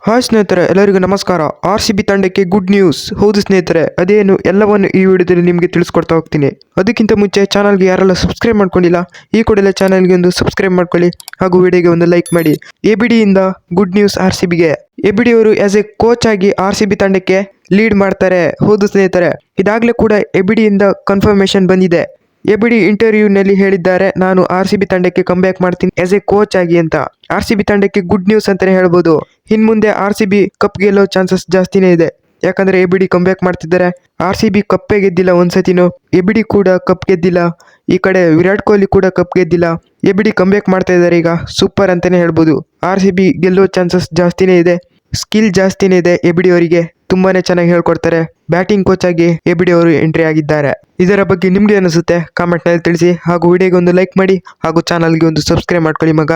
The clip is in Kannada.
ಹಾಯ್ ಸ್ನೇಹಿತರೆ, ಎಲ್ಲರಿಗೂ ನಮಸ್ಕಾರ. RCB ತಂಡಕ್ಕೆ ಗುಡ್ ನ್ಯೂಸ್. ಹೌದು ಸ್ನೇಹಿತರೆ, ಅದೇನು ಎಲ್ಲವನ್ನು ಈ ವಿಡಿಯೋದಲ್ಲಿ ನಿಮಗೆ ತಿಳಿಸ್ಕೊಡ್ತಾ ಹೋಗ್ತೀನಿ. ಅದಕ್ಕಿಂತ ಮುಂಚೆ ಚಾನಲ್ಗೆ ಯಾರೆಲ್ಲ ಸಬ್ಸ್ಕ್ರೈಬ್ ಮಾಡ್ಕೊಂಡಿಲ್ಲ, ಈ ಕೂಡಲೇ ಚಾನಲ್ಗೆ ಒಂದು ಸಬ್ಸ್ಕ್ರೈಬ್ ಮಾಡ್ಕೊಳ್ಳಿ ಹಾಗೂ ವಿಡಿಯೋಗೆ ಒಂದು ಲೈಕ್ ಮಾಡಿ. ಎಬಿಡಿಯಿಂದ ಗುಡ್ ನ್ಯೂಸ್ RCBಗೆ. ಎಬಿಡಿ ಅವರು ಆಸ್ ಎ ಕೋಚ್ ಆಗಿ RCB ತಂಡಕ್ಕೆ ಲೀಡ್ ಮಾಡ್ತಾರೆ. ಹೌದು ಸ್ನೇಹಿತರೆ, ಇದಾಗಲೇ ಕೂಡ ಎಬಿಡಿಯಿಂದ ಕನ್ಫರ್ಮೇಶನ್ ಬಂದಿದೆ. ಎಬಿಡಿ ಇಂಟರ್ವ್ಯೂನಲ್ಲಿ ಹೇಳಿದ್ದಾರೆ, ನಾನು RCB ತಂಡಕ್ಕೆ ಕಂಬ್ಯಾಕ್ ಮಾಡ್ತೀನಿ ಆಸ್ ಎ ಕೋಚ್ ಆಗಿ ಅಂತ. RCB ತಂಡಕ್ಕೆ ಗುಡ್ ನ್ಯೂಸ್ ಅಂತಾನೆ ಹೇಳ್ಬೋದು. ಇನ್ ಮುಂದೆ RCB ಕಪ್ ಗೆಲ್ಲೋ ಚಾನ್ಸಸ್ ಜಾಸ್ತಿನೇ ಇದೆ. ಯಾಕಂದ್ರೆ ಎಬಿಡಿ ಕಂಬ್ಯಾಕ್ ಮಾಡ್ತಿದ್ದಾರೆ. RCB ಕಪ್ಪೇ ಗೆದ್ದಿಲ್ಲ ಒಂದ್ಸತಿನೂ. ಎಬಿಡಿ ಕೂಡ ಕಪ್ ಗೆದ್ದಿಲ್ಲ. ಈ ಕಡೆ ವಿರಾಟ್ ಕೊಹ್ಲಿ ಕೂಡ ಕಪ್ ಗೆದ್ದಿಲ್ಲ. ಎಬಿಡಿ ಕಂಬ್ಯಾಕ್ ಮಾಡ್ತಾ ಇದ್ದಾರೆ ಈಗ. ಸೂಪರ್ ಅಂತಾನೆ ಹೇಳ್ಬೋದು. RCB ಗೆಲ್ಲೋ ಚಾನ್ಸಸ್ ಜಾಸ್ತಿನೇ ಇದೆ. ಸ್ಕಿಲ್ ಜಾಸ್ತಿನೇ ಇದೆ ಎಬಿಡಿ ಅವರಿಗೆ. ತುಂಬಾನೇ ಚೆನ್ನಾಗಿ ಹೇಳ್ಕೊಡ್ತಾರೆ. ಬ್ಯಾಟಿಂಗ್ ಕೋಚ್ ಆಗಿ ಎಬಿಡಿ ಅವರು ಎಂಟ್ರಿ ಆಗಿದ್ದಾರೆ. ಇದರ ಬಗ್ಗೆ ನಿಮ್ಗೆ ಅನಿಸುತ್ತೆ ಕಾಮೆಂಟ್ ನಲ್ಲಿ ತಿಳಿಸಿ ಹಾಗೂ ವಿಡಿಯೋಗೆ ಒಂದು ಲೈಕ್ ಮಾಡಿ ಹಾಗೂ ಚಾನಲ್ಗೆ ಒಂದು ಸಬ್ಸ್ಕ್ರೈಬ್ ಮಾಡ್ಕೊಳ್ಳಿ ಮಗ.